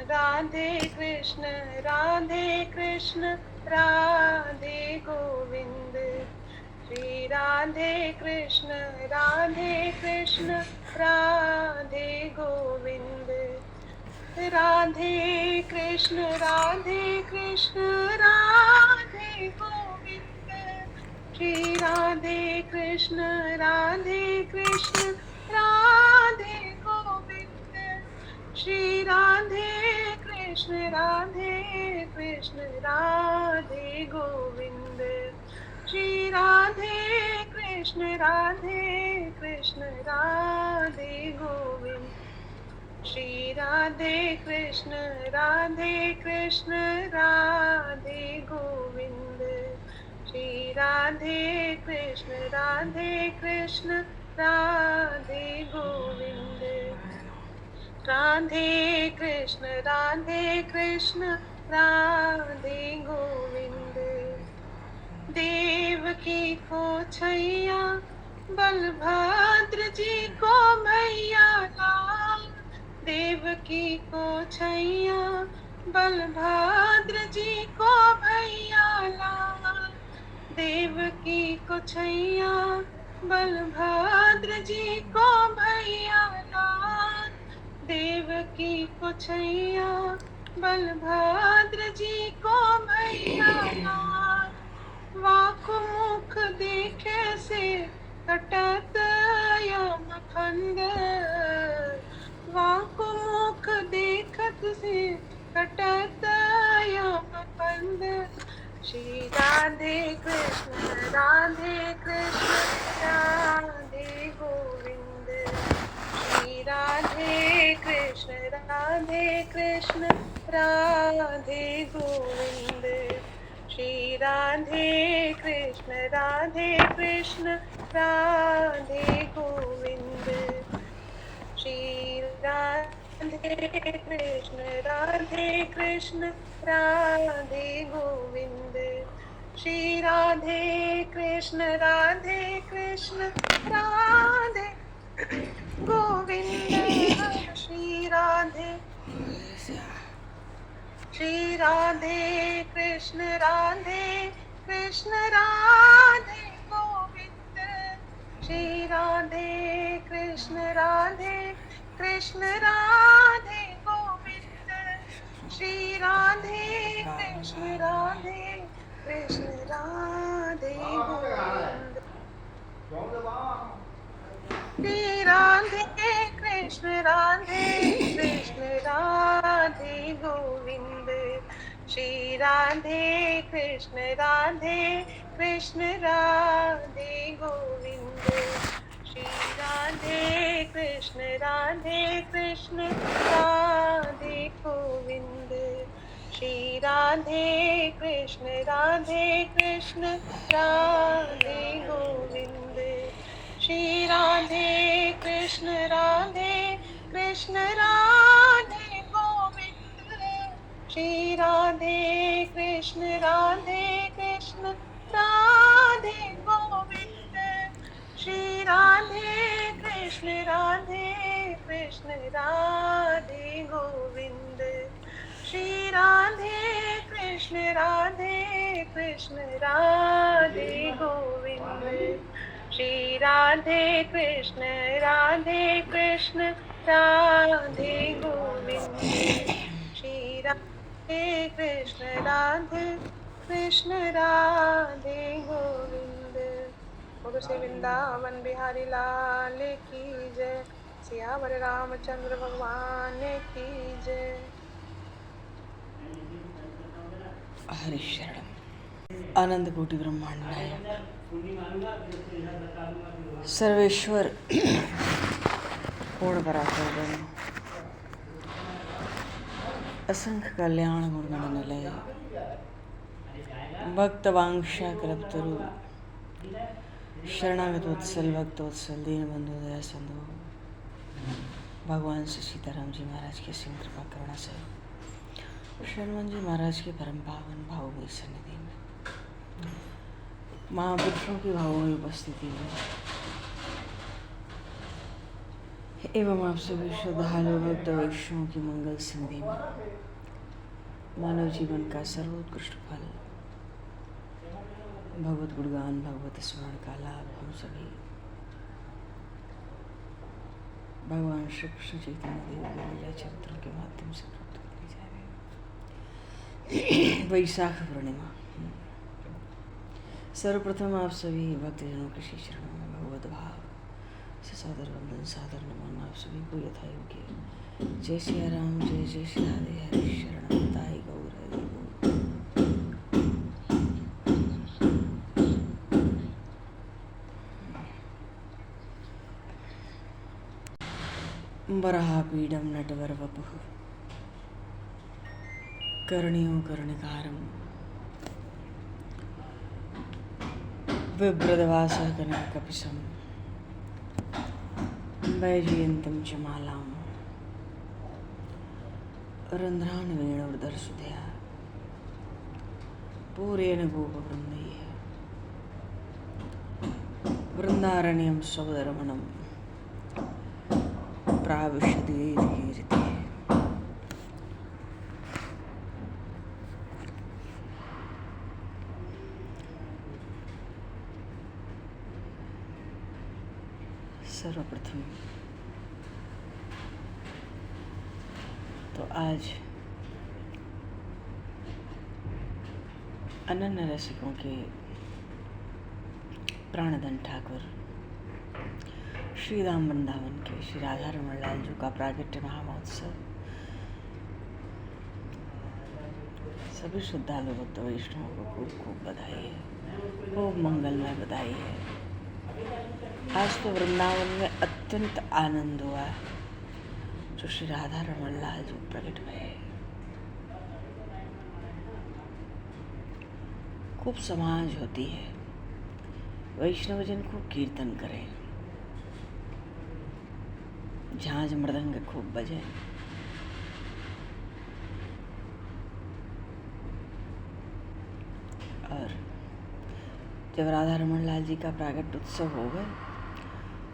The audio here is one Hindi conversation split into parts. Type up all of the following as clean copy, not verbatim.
राधे कृष्ण राधे गोविंद। श्री राधे कृष्ण राधे गोविंद। राधे कृष्ण राधे गोविंद। श्री राधे कृष्ण राधे गोविंद। श्री राधे कृष्ण राधे गोविंद। श्री राधे कृष्ण राधे गोविंद। श्री राधे कृष्ण राधे गोविंद। श्री राधे कृष्ण राधे गोविंद। राधे कृष्ण राधे गोविंद। देवकी को छैया बलभद्र जी को मैया लाल। देवकी को छैया बलभद्र जी को भैया लाल। देवकी को छैया बलभद्र जी को भैया लाल। देवकी को छैया बलभद्र जी को भैया लाल। वाकु मुख देखे से कटत यमखंड। वाकु मुख देखत से कटत यमखंड। श्री राधे कृष्ण राधे गोविंद। श्री राधे कृष्ण राधे गोविंद। श्री राधे कृष्ण राधे गोविंद। श्री राधे कृष्ण राधे गोविंद। श्री राधे कृष्ण राधे गोविंद। श्री राधे कृष्ण राधे गोविंद। श्री राधे कृष्ण राधे गोविंद। श्री राधे कृष्ण राधे गोविंद। श्री राधे कृष्ण राधे गोविंद। श्री राधे कृष्ण राधे गोविंद। श्री राधे कृष्ण राधे गोविंद। श्री राधे कृष्ण राधे गोविंद। श्री राधे कृष्ण राधे गोविंद। श्री राधे कृष्ण राधे गोविंद। श्री राधे कृष्ण राधे गोविंद। श्री राधे कृष्ण राधे गोविंद। श्री राधे कृष्ण राधे गोविंद। श्री राधे कृष्ण राधे गोविंद। बोलो श्री वृंदावन बिहारी लाल की जय। सियावर रामचंद्र भगवान की जय। हरिशरणम। आनंद कोटि ब्रह्मांडाय सर्वेश्वर पूर्ण पराक्रम असंख्य कल्याण गुणगण निलय भक्त वांक्षा कल्पतरु शरणागत वत्सल भक्तवत्सल दीनबंधु दया सिंधु भगवान श्री सीताराम जी महाराज की असीम कृपा करुणा से हनुमान जी महाराज के परम पावन भावमयी सन्निधि में महापुरुषों की भावमयी उपस्थिति में एवं आप सभी श्रद्धालु भक्त वैष्णव की मंगल संधि में मानव जीवन का सर्वोत्कृष्ट फल भगवत गुणगान भगवत स्मरण का लाभ हम सभी भगवान श्री कृष्ण चैतन्य देव के लीला चरित्रों के माध्यम से प्राप्त करने जा रहे हैं। वैशाख पूर्णिमा। सर्वप्रथम आप सभी भक्तजनों के श्री चरणों में भगवत भाव से सादर वंदन सादर नमन। आप सभी को यथा योग्य जय श्री राम जय जय श्री राधे हरे शरण ताई गौर हरि गौर। वराहपीडं नटवर वपुः कर्णियो कर्णिकारं बिभ्रदवासः कनककपिशं वैजयन्तं च मालां रन्ध्रान् वेणुर्दर्शुतया पूरेण गोपवृन्दैः वृन्दारण्यं सौदरमणं प्राविशद्गीर्तिः। सर्वप्रथम तो आज अनन्य रसिकों के प्राणधन ठाकुर श्री राम वृंदावन के श्री राधा रमण लाल जी का प्रागट्य महामहोत्सव सभी श्रद्धालु भक्त वैष्णवों को खूब खूब बधाई है, खूब मंगलमय बधाई है। आज तो वृंदावन में अत्यंत आनंद हुआ जो श्री राधा रमण लाल जी प्रकट हुए। खूब समाज होती है, वैष्णवजन खूब कीर्तन करें, झांझ मृदंग खूब बजे, और जब राधा रमण लाल जी का प्रागट उत्सव हो गए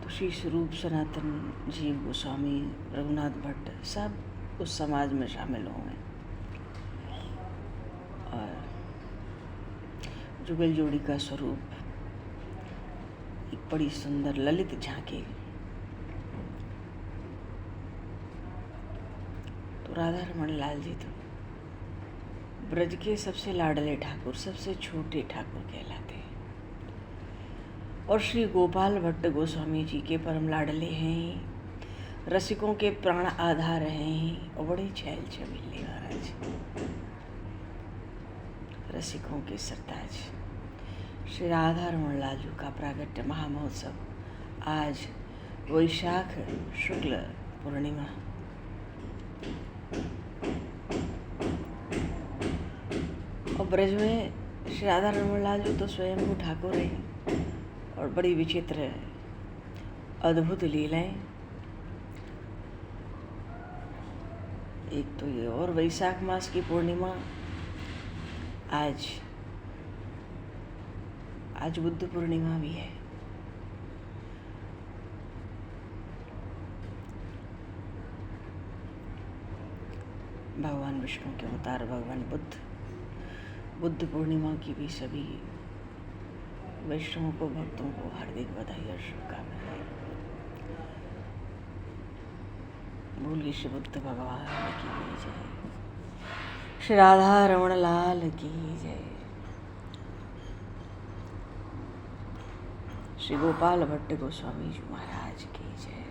तो श्री स्वरूप सनातन जीव गोस्वामी रघुनाथ भट्ट सब उस समाज में शामिल होंगे और जुगल जोड़ी का स्वरूप एक बड़ी सुंदर ललित झांकी। तो राधा रमण लाल जी तो ब्रज के सबसे लाडले ठाकुर, सबसे छोटे ठाकुर कहलाते हैं और श्री गोपाल भट्ट गोस्वामी जी के परम लाडले हैं, रसिकों के प्राण आधार हैं और बड़े छैल छबीले महाराज, रसिकों के सरताज। श्री राधा रमण लाल जी का प्रागट्य महामहोत्सव आज वैशाख शुक्ल पूर्णिमा और ब्रज में श्री राधा रमण लाल जी तो स्वयं ठाकुर हैं और बड़ी विचित्र अद्भुत लीलाएं। एक तो ये और वैशाख मास की पूर्णिमा आज बुद्ध पूर्णिमा भी है। भगवान विष्णु के अवतार भगवान बुद्ध पूर्णिमा की भी सभी वैष्णवों को भक्तों को हार्दिक बधाई और शुभकामनाएं। बोलिए श्री बुद्ध भगवान की जय, श्री राधा रमण लाल की जय, श्री गोपाल भट्ट गोस्वामी जी महाराज की जय।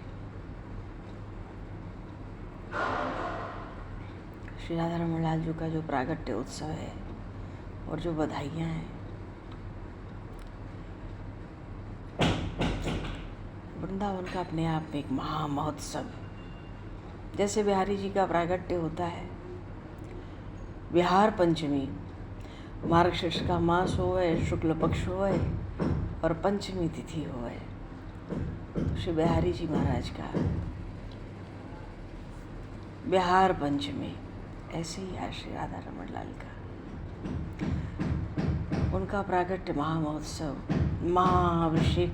श्री राधा रमण लाल जी का जो प्रागट्य उत्सव है और जो बधाइयाँ हैं, वृंदावन का अपने आप में एक महा महोत्सव। जैसे बिहारी जी का प्रागट्य होता है, बिहार पंचमी, मार्गशीर्ष का मास होए, शुक्ल पक्ष होए और पंचमी तिथि होए, तो श्री बिहारी जी महाराज का बिहार पंचमी, ऐसे ही आज श्री राधा रमण लाल का उनका प्रागट्य महामहोत्सव, महाअभिषेक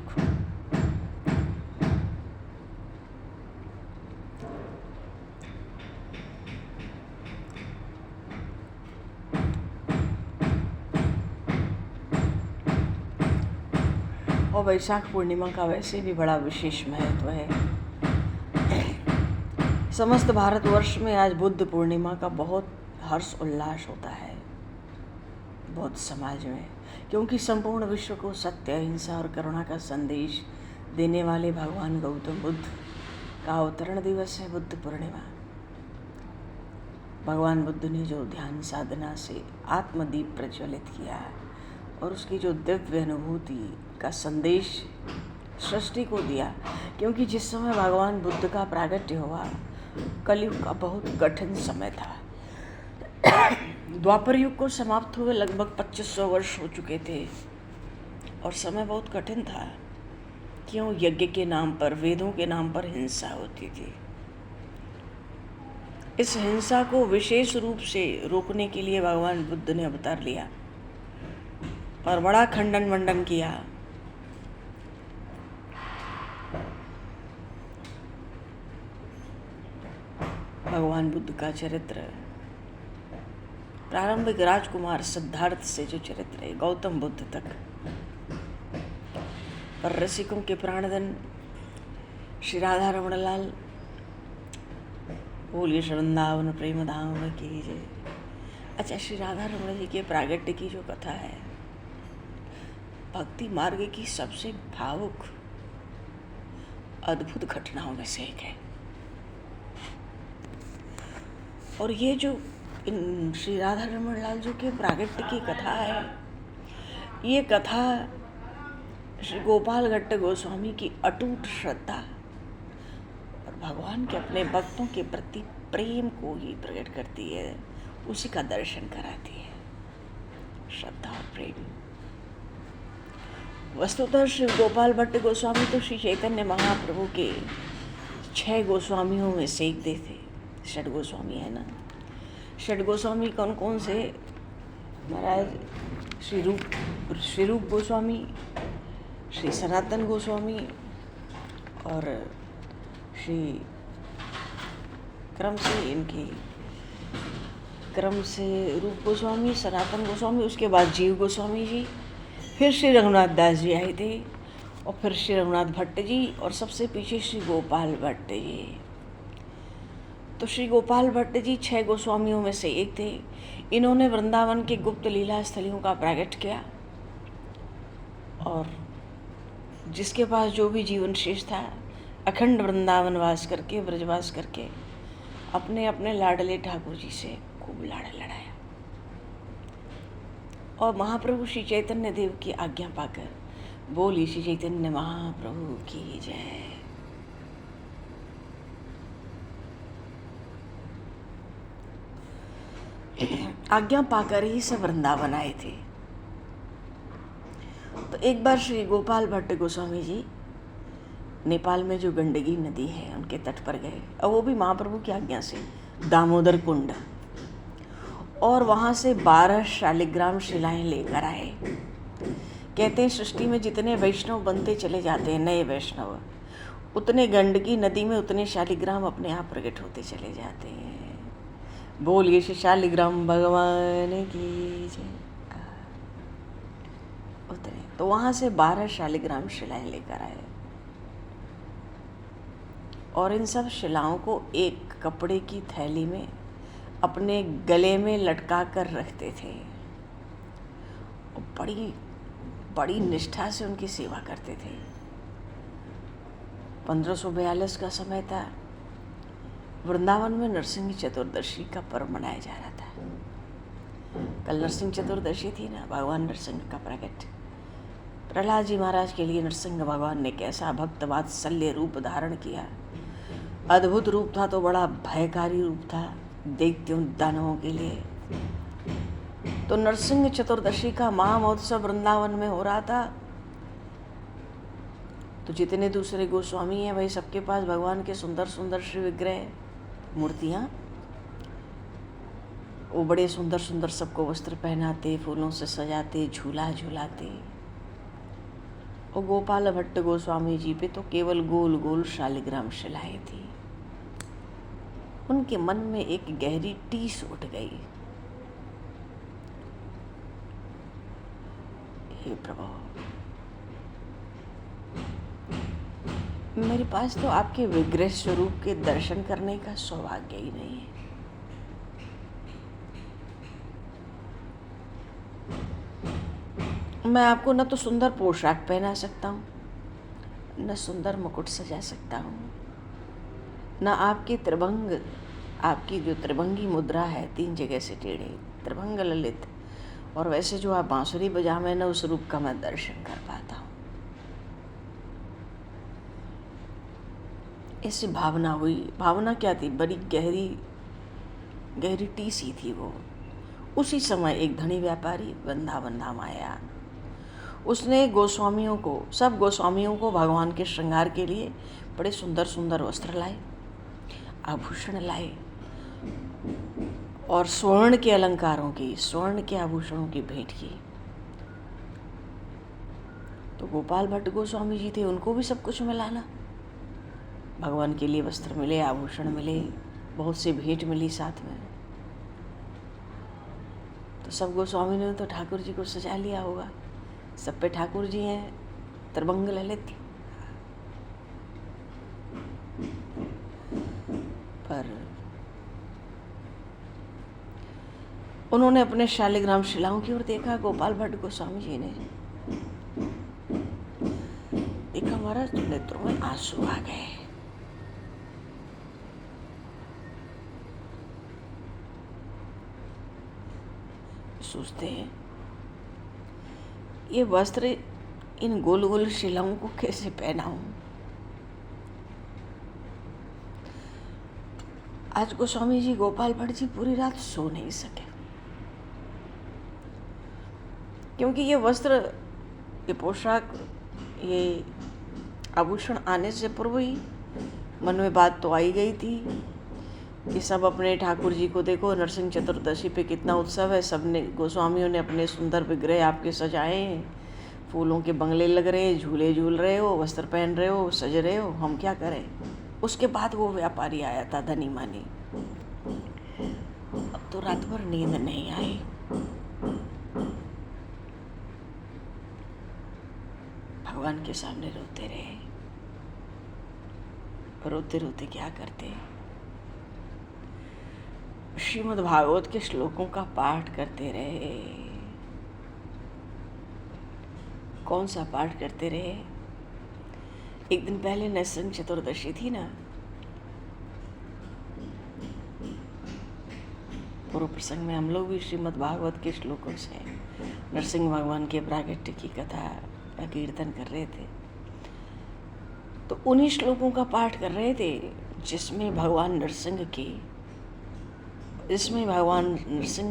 और वैशाख पूर्णिमा का वैसे भी बड़ा विशेष महत्व है। समस्त भारतवर्ष में आज बुद्ध पूर्णिमा का बहुत हर्ष उल्लास होता है बौद्ध समाज में, क्योंकि संपूर्ण विश्व को सत्य, अहिंसा और करुणा का संदेश देने वाले भगवान गौतम बुद्ध का अवतरण दिवस है बुद्ध पूर्णिमा। भगवान बुद्ध ने जो ध्यान साधना से आत्मदीप प्रज्वलित किया और उसकी जो दिव्य अनुभूति का संदेश सृष्टि को दिया, क्योंकि जिस समय भगवान बुद्ध का प्रागट्य हुआ कलयुग का बहुत कठिन समय था। द्वापर युग को समाप्त हुए लगभग 2500 वर्ष हो चुके थे और समय बहुत कठिन था। क्यों? यज्ञ के नाम पर, वेदों के नाम पर हिंसा होती थी। इस हिंसा को विशेष रूप से रोकने के लिए भगवान बुद्ध ने अवतार लिया और बड़ा खंडन मंडन किया। भगवान बुद्ध का चरित्र प्रारंभिक राजकुमार सिद्धार्थ से जो चरित्र है गौतम बुद्ध तक, पर रसिकों के प्राणधन श्री राधा रमण लाल बोलिए वृंदावन प्रेम धाम की जय। अच्छा, श्री राधा रमण जी के प्रागट्य की जो कथा है भक्ति मार्ग की सबसे भावुक अद्भुत घटनाओं में से एक है। और ये जो श्री राधा रमण लाल जी के प्रागट्य की कथा है, ये कथा श्री गोपाल भट्ट गोस्वामी की अटूट श्रद्धा और भगवान के अपने भक्तों के प्रति प्रेम को ही प्रकट करती है, उसी का दर्शन कराती है। श्रद्धा और प्रेम। वस्तुतः श्री गोपाल भट्ट गोस्वामी तो श्री चैतन्य महाप्रभु के 6 गोस्वामियों में से एक थे। षड गोस्वामी है ना। षड गोस्वामी कौन कौन से महाराज? श्री रूप गोस्वामी, श्री सनातन गोस्वामी और श्री क्रम से रूप गोस्वामी, सनातन गोस्वामी, उसके बाद जीव गोस्वामी जी, फिर श्री रघुनाथ दास जी आए थे और फिर श्री रघुनाथ भट्ट जी और सबसे पीछे श्री गोपाल भट्ट जी। तो श्री गोपाल भट्ट जी 6 गोस्वामियों में से एक थे। इन्होंने वृंदावन के गुप्त लीला स्थलियों का प्रागट किया और जिसके पास जो भी जीवन शेष था अखंड वृंदावन वास करके, ब्रजवास करके अपने अपने लाडले ठाकुर जी से खूब लाड़ लड़ाया और महाप्रभु श्री चैतन्य देव की आज्ञा पाकर बोली श्री चैतन्य महाप्रभु की जय। आज्ञा पाकर ही सब वृंदावन आए थे। तो एक बार श्री गोपाल भट्ट गोस्वामी जी नेपाल में जो गंडकी नदी है उनके तट पर गए और वो भी महाप्रभु की आज्ञा से, दामोदर कुंड, और वहाँ से 12 शालिग्राम शिलाएं लेकर आए। कहते हैं सृष्टि में जितने वैष्णव बनते चले जाते हैं, नए वैष्णव, उतने गंडकी नदी में उतने शालिग्राम अपने आप प्रकट होते चले जाते हैं। बोलिए श्री शालिग्राम भगवान की जय। उतरे तो वहाँ से 12 शालिग्राम शिलाएं लेकर आए और इन सब शिलाओं को एक कपड़े की थैली में अपने गले में लटका कर रखते थे और बड़ी बड़ी निष्ठा से उनकी सेवा करते थे। 1542 का समय था। वृंदावन में नरसिंह चतुर्दशी का पर्व मनाया जा रहा था। कल नरसिंह चतुर्दशी थी ना, भगवान नरसिंह का प्रकट। प्रहलाद जी महाराज के लिए नरसिंह भगवान ने कैसा भक्त वात्सल्य रूप धारण किया। अद्भुत रूप था, तो बड़ा भयकारी रूप था दैत्यों दानवों के लिए। तो नरसिंह चतुर्दशी का महामहोत्सव वृंदावन में हो रहा था। तो जितने दूसरे गोस्वामी हैं भाई, सबके पास भगवान के सुंदर सुंदर श्री विग्रह मूर्तियाँ, वो बड़े सुंदर सुंदर सबको वस्त्र पहनाते, फूलों से सजाते, झूला झूलाते। और गोपाल भट्ट गोस्वामी जी पे तो केवल गोल गोल शालिग्राम शिलाएं थी। उनके मन में एक गहरी टीस उठ गई, हे प्रभु, मेरे पास तो आपके विग्रह स्वरूप के दर्शन करने का सौभाग्य ही नहीं है। मैं आपको न तो सुंदर पोशाक पहना सकता हूँ, न सुंदर मुकुट सजा सकता हूँ, न आपकी त्रिभंग, आपकी जो त्रिभंगी मुद्रा है 3 जगह से टेढ़ी, त्रिभंग ललित, और वैसे जो आप बांसुरी बजावे न उस रूप का मैं दर्शन कर पाता हूँ। ऐसी भावना हुई। भावना क्या थी? बड़ी गहरी टीसी थी वो। उसी समय एक धनी व्यापारी वृंदावन धाम आया। उसने गोस्वामियों को, सब गोस्वामियों को भगवान के श्रृंगार के लिए बड़े सुंदर सुंदर वस्त्र लाए, आभूषण लाए, और स्वर्ण के अलंकारों की, स्वर्ण के आभूषणों की भेंट की। तो गोपाल भट्ट गोस्वामी जी थे, उनको भी सब कुछ मिला ना। भगवान के लिए वस्त्र मिले, आभूषण मिले, बहुत सी भेंट मिली साथ में। तो सब गोस्वामी ने तो ठाकुर जी को सजा लिया होगा। सब पे ठाकुर जी हैं, त्रिभंग ललित। पर उन्होंने अपने शालिग्राम शिलाओं की ओर देखा। गोपाल भट्ट गोस्वामी जी ने देखा, महाराज तो नेत्रों में आंसू आ गए। सोचते हैं ये वस्त्र इन गोल गोल शिलाओं को कैसे पहनाऊं। आज गोस्वामी जी, गोपाल भट्ट जी पूरी रात सो नहीं सके, क्योंकि ये वस्त्र, ये पोशाक, ये आभूषण आने से पूर्व ही मन में बात तो आई गई थी कि सब अपने ठाकुर जी को देखो, नरसिंह चतुर्दशी पे कितना उत्सव है। सब ने, गोस्वामियों ने अपने सुंदर विग्रह आपके सजाए हैं, फूलों के बंगले लग रहे हैं, झूले झूल रहे हो, वस्त्र पहन रहे हो, सज रहे हो, हम क्या करें। उसके बाद वो व्यापारी आया था, धनी मानी। अब तो रात भर नींद नहीं आई। भगवान के सामने रोते रहे। रोते रोते क्या करते, श्रीमद् भागवत के श्लोकों का पाठ करते रहे। कौन सा पाठ करते रहे? एक दिन पहले नरसिंह चतुर्दशी थी ना, पूर्व प्रसंग में हम लोग भी श्रीमद् भागवत के श्लोकों से नरसिंह भगवान के प्रागट्य की कथा का कीर्तन कर रहे थे। तो उन्हीं श्लोकों का पाठ कर रहे थे जिसमें भगवान नरसिंह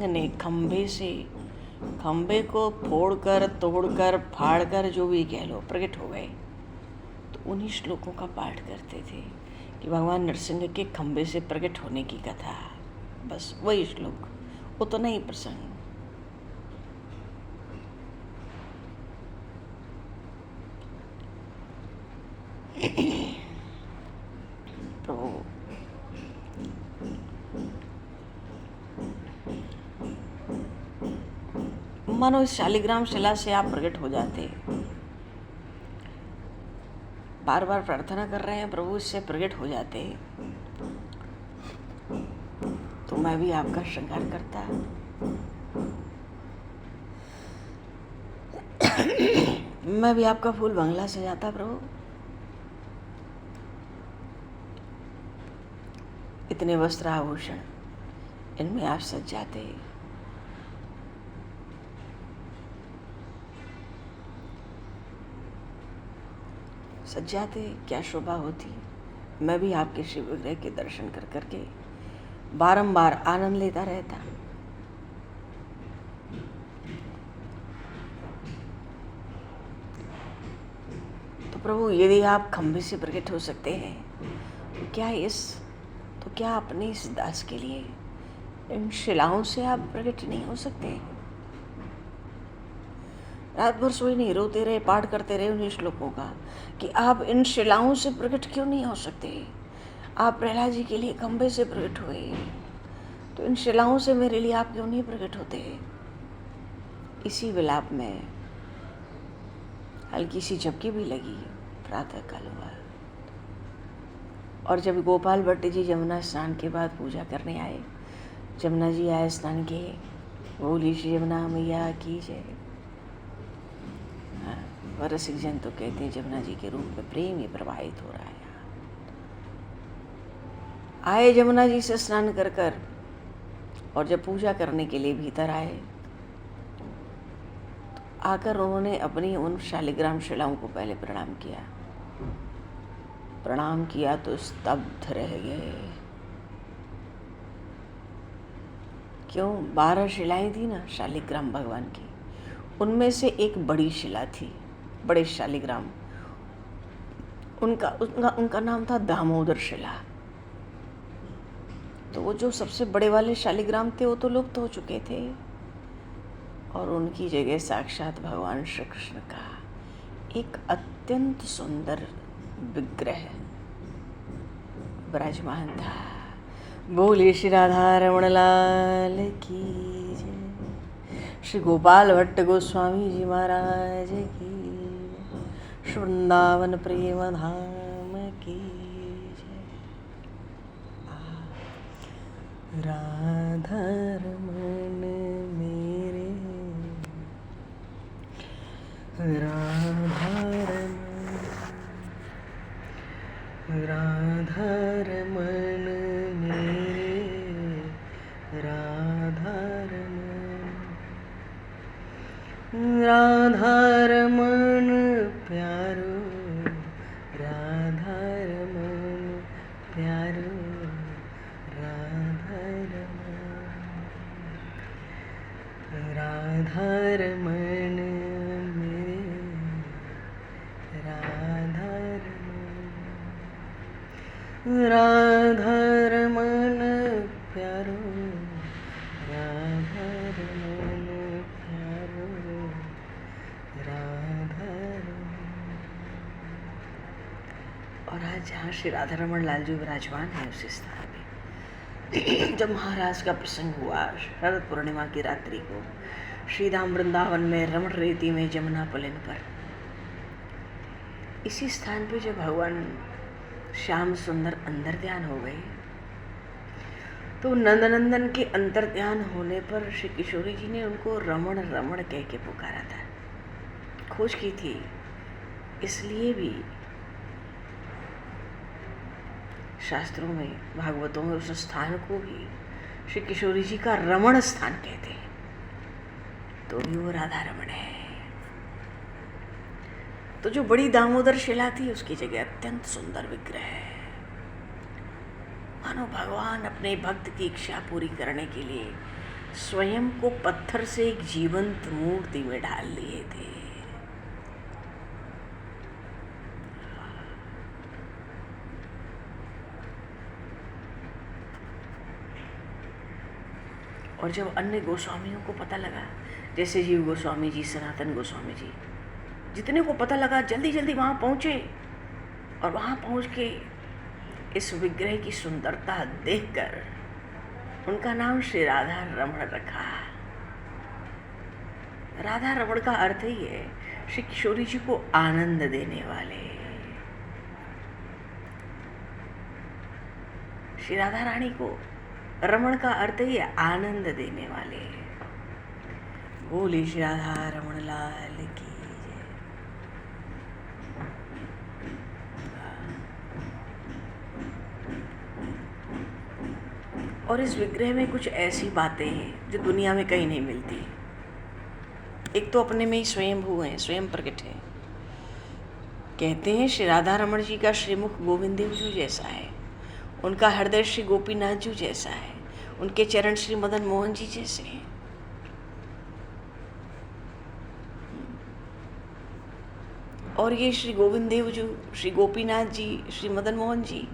ने खंबे को फोड़कर, तोड़कर, फाड़कर, जो भी कह लो, प्रकट हो गए। तो उन्हीं श्लोकों का पाठ करते थे कि भगवान नरसिंह के खंबे से प्रकट होने की कथा। बस वही श्लोक, उतना ही प्रसंग। तो मानो इस शालिग्राम शिला से आप प्रकट हो जाते। बार बार प्रार्थना कर रहे हैं, प्रभु इससे प्रकट हो जाते तो मैं भी आपका श्रृंगार करता। मैं भी आपका फूल बंगला सजाता प्रभु। इतने वस्त्र आभूषण, इनमें आप सज जाते। सज जाते, क्या शोभा होती। मैं भी आपके शिव विग्रह के दर्शन कर करके बारंबार आनंद लेता रहता। तो प्रभु, यदि आप खंबे से प्रकट हो सकते हैं तो क्या अपने इस दास के लिए इन शिलाओं से आप प्रकट नहीं हो सकते? रात भर सोए नहीं, रोते रहे, पाठ करते रहे उन्हीं श्लोकों का कि आप इन शिलाओं से प्रकट क्यों नहीं हो सकते। आप प्रहलाद जी के लिए खंबे से प्रकट हुए, तो इन शिलाओं से मेरे लिए आप क्यों नहीं प्रकट होते? इसी विलाप में हल्की सी झपकी भी लगी। प्रातः काल हुआ, और जब गोपाल भट्ट जी यमुना स्नान के बाद पूजा करने आए, जमुना जी आए स्नान के, बोली श्री यमुना मैया की जय। हाँ, रसिक जन तो कहते हैं जमुना जी के रूप में प्रेम ही प्रवाहित हो रहा है। आए जमुना जी से स्नान कर कर, और जब पूजा करने के लिए भीतर आए तो आकर उन्होंने अपनी उन शालिग्राम शिलाओं को पहले प्रणाम किया। प्रणाम किया तो स्तब्ध रह गए। क्यों? 12 शिलाएं थी ना शालिग्राम भगवान की, उनमें से एक बड़ी शिला थी, बड़े शालिग्राम, उनका नाम था दामोदर शिला। तो वो जो सबसे बड़े वाले शालिग्राम थे वो तो लुप्त हो चुके थे, और उनकी जगह साक्षात भगवान श्री कृष्ण का एक अत्यंत सुंदर विग्रह विराजमान था। बोले श्री राधा रमण लाल की जय, श्री गोपाल भट्ट गोस्वामी जी महाराज की जय, श्री वृंदावन प्रेम धाम की जय। राधा रमण मेरे, राधा रमण मेरे, राधा रमण प्यारो, राधा रमण प्यारो, राधा रमण मेरे, राधा रमण प्यारो, राधा रमण प्यारो, राधा रमण। और आज जहाँ श्री राधा रमण लाल जी विराजमान है उस स्थान में जब महाराज का प्रसंग हुआ शरद पूर्णिमा की रात्रि को, श्री धाम वृंदावन में रमण रेती में जमुना पुलिन पर, इसी स्थान पे जब भगवान श्याम सुंदर अंतर ध्यान हो गए तो नंदनंदन के अंतर ध्यान होने पर श्री किशोरी जी ने उनको रमण रमण कह के पुकारा था। खोज की थी, इसलिए भी शास्त्रों में, भागवतों में उस स्थान को भी श्री किशोरी जी का रमण स्थान कहते हैं, तो भी वो राधा रमण है। तो जो बड़ी दामोदर शिला थी उसकी जगह अत्यंत सुंदर विग्रह है। मानो भगवान अपने भक्त की इच्छा पूरी करने के लिए स्वयं को पत्थर से एक जीवंत मूर्ति में ढाल लिए थे। और जब अन्य गोस्वामियों को पता लगा, जैसे जीव गोस्वामी जी, सनातन गोस्वामी जी, जितने को पता लगा जल्दी जल्दी वहाँ पहुँचे, और वहाँ पहुँच के इस विग्रह की सुंदरता देखकर उनका नाम श्री राधा रमण रखा। राधा रमण का अर्थ ही है श्री किशोरी जी को आनंद देने वाले। श्री राधा रानी को रमण का अर्थ ही है आनंद देने वाले। बोले श्री राधा रमण लाल की जय। और इस विग्रह में कुछ ऐसी बातें हैं जो दुनिया में कहीं नहीं मिलती। एक तो अपने में ही स्वयंभू हैं, स्वयं प्रकट हैं। कहते हैं श्री राधा रमण जी का श्रीमुख गोविंद देव जी जैसा है, उनका हृदय श्री गोपीनाथ जी जैसा है, उनके चरण श्री मदन मोहन जी जैसे हैं। और ये श्री गोविंद देव जी, श्री गोपीनाथ जी, श्री मदन मोहन जी,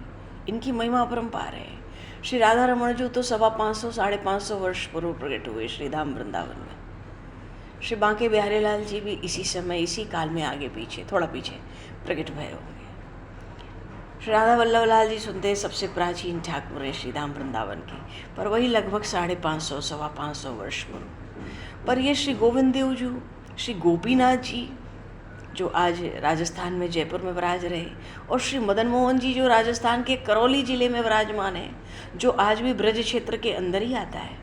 इनकी महिमा अपरंपार है। श्री राधा रमण जी तो 550 साढ़े 500 वर्ष पूर्व प्रकट हुए श्री धाम वृंदावन में। श्री बांके बिहारी लाल जी भी इसी समय, इसी काल में आगे पीछे, थोड़ा पीछे प्रकट भय होंगे। श्री राधा वल्लभ लाल जी सुनते हैं सबसे प्राचीन ठाकुर है श्री धाम वृंदावन की, पर वही लगभग 550 सवा 500 वर्ष पूर्व। पर ये श्री गोविंद देव जी, श्री गोपीनाथ जी, जो आज राजस्थान में जयपुर में विराज रहे, और श्री मदन मोहन जी जो राजस्थान के करौली जिले में विराजमान है, जो आज भी ब्रज क्षेत्र के अंदर ही आता है।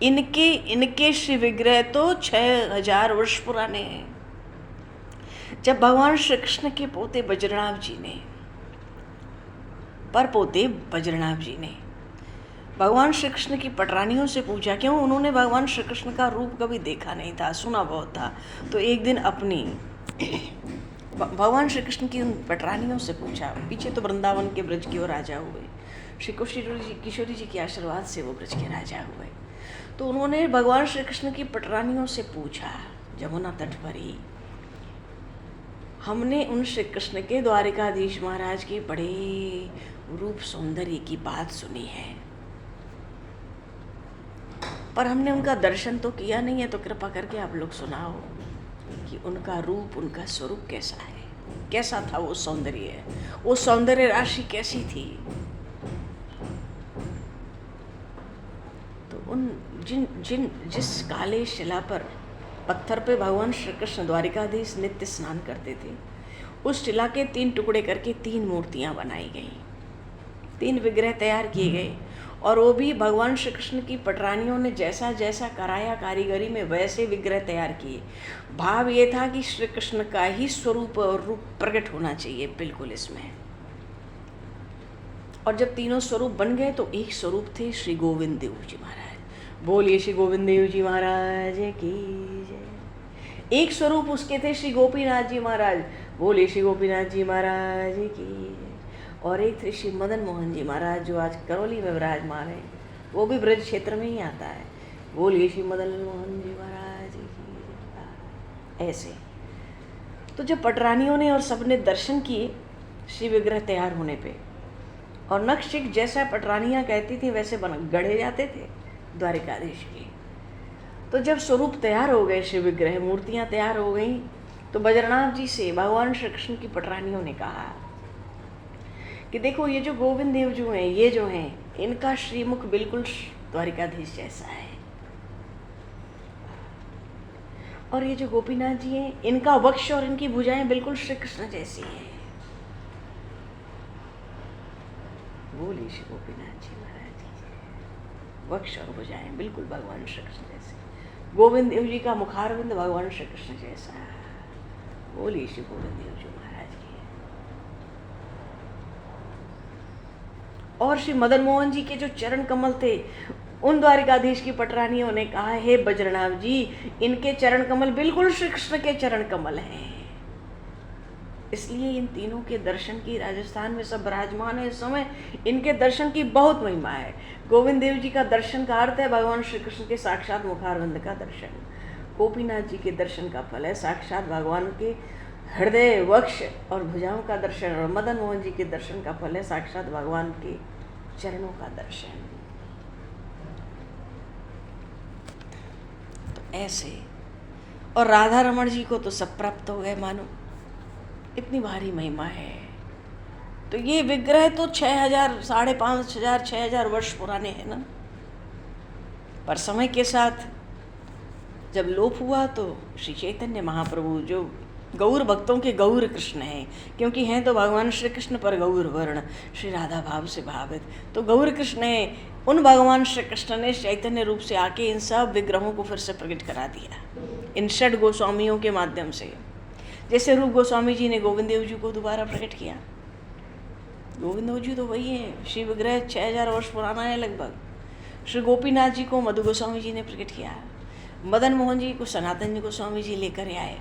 इनके श्री विग्रह तो 6000 वर्ष पुराने हैं। जब भगवान श्री कृष्ण के पोते बजरनाभ जी ने, परपोते बजरनाभ जी ने भगवान श्री कृष्ण की पटरानियों से पूछा, क्यों उन्होंने भगवान श्री कृष्ण का रूप कभी देखा नहीं था, सुना बहुत था, तो एक दिन अपनी भगवान श्री कृष्ण की उन पटरानियों से पूछा। पीछे तो वृंदावन के ब्रज की ओर राजा हुए, श्री किशोरी जी के आशीर्वाद से वो ब्रज के राजा हुए। तो उन्होंने भगवान श्री कृष्ण की पटरानियों से पूछा जमुना तट पर ही, हमने उन श्री कृष्ण के द्वारिकाधीश महाराज के बड़े रूप सौंदर्य की बात सुनी है, पर हमने उनका दर्शन तो किया नहीं है, तो कृपा करके आप लोग सुनाओ कि उनका रूप, उनका स्वरूप कैसा है, कैसा था वो सौंदर्य, वो सौंदर्य राशि कैसी थी। तो उन जिस काले शिला पर, पत्थर पे भगवान श्री कृष्ण द्वारिकाधीश नित्य स्नान करते थे, उस शिला के 3 टुकड़े करके 3 मूर्तियां बनाई गई, 3 विग्रह तैयार किए गए, और वो भी भगवान श्री कृष्ण की पटरानियों ने जैसा जैसा कराया कारीगरी में वैसे विग्रह तैयार किए। भाव ये था कि श्री कृष्ण का ही स्वरूप और रूप प्रकट होना चाहिए बिल्कुल इसमें। और जब तीनों स्वरूप बन गए तो एक स्वरूप थे श्री गोविंद देव जी महाराज। बोलिए श्री गोविंद देव जी महाराज की जय। एक स्वरूप उसके थे श्री गोपीनाथ जी महाराज। बोलिए श्री गोपीनाथ जी महाराज की जय। और एक थे श्री मदन मोहन जी महाराज जो आज करौली में विराजमान है, वो भी ब्रज क्षेत्र में ही आता है। बोलिए श्री मदन मोहन जी महाराज की। ऐसे तो जब पटरानियों ने और सबने दर्शन किए श्री विग्रह तैयार होने पे, और नक्श जैसा पटरानियाँ कहती थी वैसे गढ़े जाते थे द्वारिकाधीश के। तो जब स्वरूप तैयार हो गए, श्री विग्रह मूर्तियाँ तैयार हो गई, तो बजरनाथ जी से भगवान श्री कृष्ण की पटरानियों ने कहा कि देखो ये जो गोविंद देव जो हैं, ये जो हैं, इनका श्रीमुख बिल्कुल द्वारिकाधीश जैसा है, और ये जो गोपीनाथ जी हैं, इनका वक्ष और इनकी भुजाएं बिल्कुल श्री कृष्ण जैसी है। बोलिए श्री गोपीनाथ जी महाराज जी। वक्ष और भुजाएं बिल्कुल भगवान श्री कृष्ण जैसे। गोविंद देव जी का मुखारविंद भगवान श्री कृष्ण जैसा। बोलिए श्री गोविंद देव जी महाराज की। और श्री मदन मोहन जी के जो चरण कमल थे, उन द्वारिकाधीश की पटरानियों ने कहा, हे बजरनाभ जी, इनके चरण कमल बिल्कुल श्री कृष्ण के चरण कमल हैं। इसलिए इन तीनों के दर्शन की राजस्थान में सब विराजमान है इस समय, इनके दर्शन की बहुत महिमा है। गोविंद देव जी का दर्शन का अर्थ है भगवान श्री कृष्ण के साक्षात मुखारविंद का दर्शन। गोपीनाथ जी के दर्शन का फल है साक्षात भगवान के हृदय, वक्ष और भुजाओं का दर्शन, और मदन मोहन जी के दर्शन का फल है साक्षात भगवान के चरणों का दर्शन। तो ऐसे, और राधा रमण जी को तो सब प्राप्त हो गए मानो, इतनी भारी महिमा है। तो ये विग्रह तो 6000, 5500, 6000 वर्ष पुराने हैं ना, पर समय के साथ जब लोप हुआ तो श्री चैतन्य महाप्रभु जो गौर भक्तों के गौर कृष्ण हैं, क्योंकि हैं तो भगवान श्री कृष्ण पर गौर वर्ण, श्री राधा भाव से भावित, तो गौर कृष्ण हैं। उन भगवान श्री कृष्ण ने चैतन्य रूप से आके इन सब विग्रहों को फिर से प्रकट करा दिया इन 6 गोस्वामियों के माध्यम से। जैसे रूप गोस्वामी जी ने गोविंद देव जी को दोबारा प्रकट किया। गोविंद देव जी तो वही है, श्री विग्रह 6000 वर्ष पुराना है लगभग। श्री गोपीनाथ जी को मधु गोस्वामी जी ने प्रकट किया। मदन मोहन जी को सनातन गोस्वामी जी लेकर आए।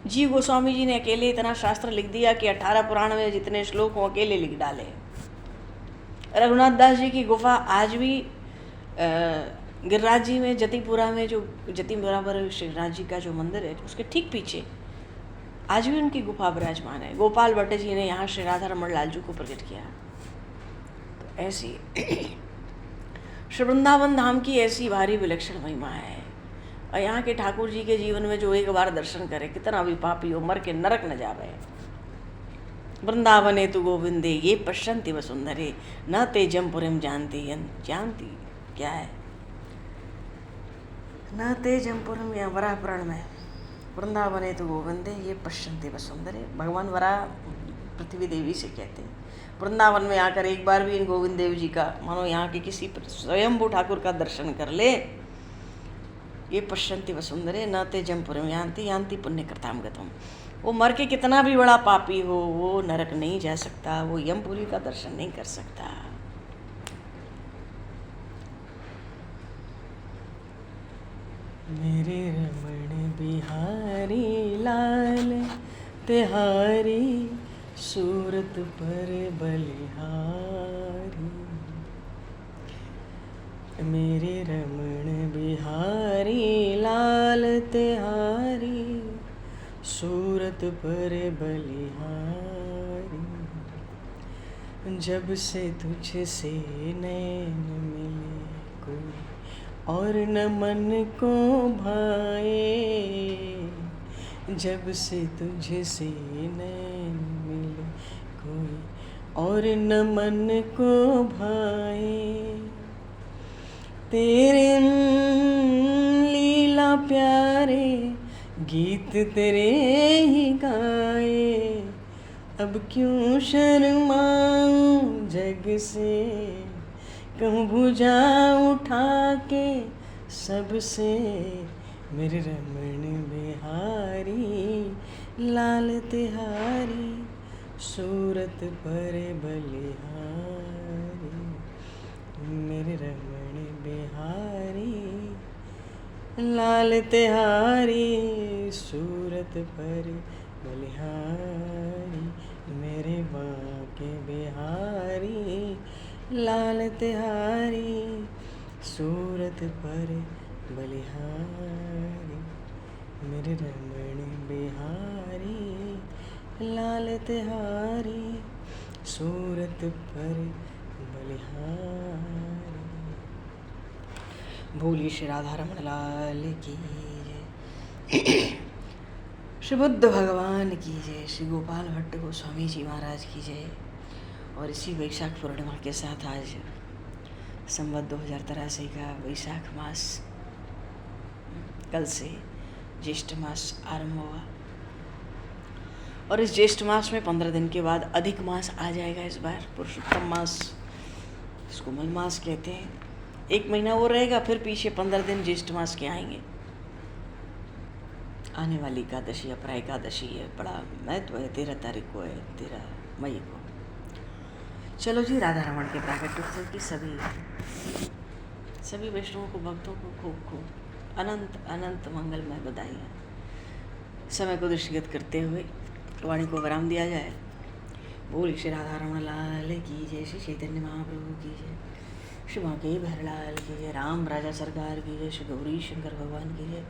जीव गोस्वामी जी ने अकेले इतना शास्त्र लिख दिया कि 18 पुराण में जितने श्लोक हों अकेले लिख डाले। रघुनाथ दास जी की गुफा आज भी गिरिराज जी में, जतिपुरा में, जो जतिपुरा पर श्रीनाथ जी का जो मंदिर है उसके ठीक पीछे आज भी उनकी गुफा विराजमान है। गोपाल भट्ट जी ने यहाँ श्री राधा रमण लाल जी को प्रकट किया। तो ऐसी श्री वृंदावन धाम की ऐसी भारी विलक्षण महिमा है। और यहाँ के ठाकुर जी के जीवन में जो एक बार दर्शन करे, कितना भी पापी हो मर के नरक न जावे। वृंदावने तु गोविंदे ये पश्यन्ति वसुंधरे न ते जमपुरिम जानती जानती क्या है, न ते जमपुरिम, या वराह पुराण में वृंदावने तो गोविंदे ये पश्यन्ते वसुंधरे। भगवान वराह पृथ्वी देवी से कहते हैं, वृंदावन में आकर एक बार भी इन गोविंद देव जी का, मानो यहाँ के किसी स्वयंभू ठाकुर का दर्शन कर ले, ये पश्यन्ति वसुंधरे न ते जमपुरम यान्ति यान्ति पुण्य कृताम गतम। वो मर के कितना भी बड़ा पापी हो, वो नरक नहीं जा सकता, वो यमपुरी का दर्शन नहीं कर सकता। मेरे रमण बिहारी लाल तिहारी सूरत पर बलिहारी। मेरे रमण बिहारी लाल तिहारी सूरत पर बलिहारी। जब से तुझसे नैन मिले कोई और न मन को भाए, जब से तुझसे नैन मिले कोई और न मन को भाए। तेरे लीला प्यारे गीत तेरे ही गाए, अब क्यों शर्माऊं जग से, कहूँ भुजा उठा के सबसे। मेरे रमण बिहारी लाल तिहारी सूरत पर बलिहारी। मेरे रमण बिहारी लाल तिहारी सूरत पर बलिहारी। मेरे बांके बिहारी लाल तिहारी सूरत पर बलिहारी। मेरे रमण बिहारी लाल तिहारी सूरत पर बलिहारी। बोलिए श्री राधा रमण लाल की जय, श्री बुद्ध भगवान की जय, श्री गोपाल भट्ट गोस्वामी जी महाराज की जय। और इसी वैशाख पूर्णिमा के साथ आज संवत 2083 का वैशाख मास, कल से ज्येष्ठ मास आरंभ हुआ और इस ज्येष्ठ मास में 15 दिन के बाद अधिक मास आ जाएगा। इस बार पुरुषोत्तम मास, इसको मई मास कहते हैं। 1 महीना वो रहेगा, फिर पीछे 15 दिन ज्येष्ठ मास के आएंगे। आने वाली एकादशी अपरा एकादशी है, बड़ा महत्व है। 13 तारीख को है, 13 मई को। चलो जी, राधा रमण के प्राकट्य उत्सव की सभी वैष्णवों को, भक्तों को खूब खूब अनंत अनंत मंगलमय बधाइयाँ। समय को दृष्टिगत करते हुए वाणी को विराम दिया जाए। बोल श्री राधा रमण लाल की जय, श्री चैतन्य महाप्रभु की जय, श्री बांके बिहारीलाल की जय, राम राजा सरकार की जय, श्री गौरी शंकर भगवान की जय,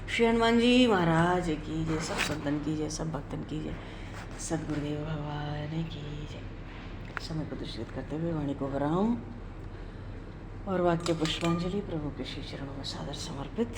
श्री हनुमान जी महाराज की जय, सब संतन की जय, सब भक्तन की जय, सद्गुरुदेव भगवान की जय। समय को दृष्टिगत करते हुए वाणी को विराम और वाक्य पुष्पांजलि प्रभु के श्री चरणों में सादर समर्पित।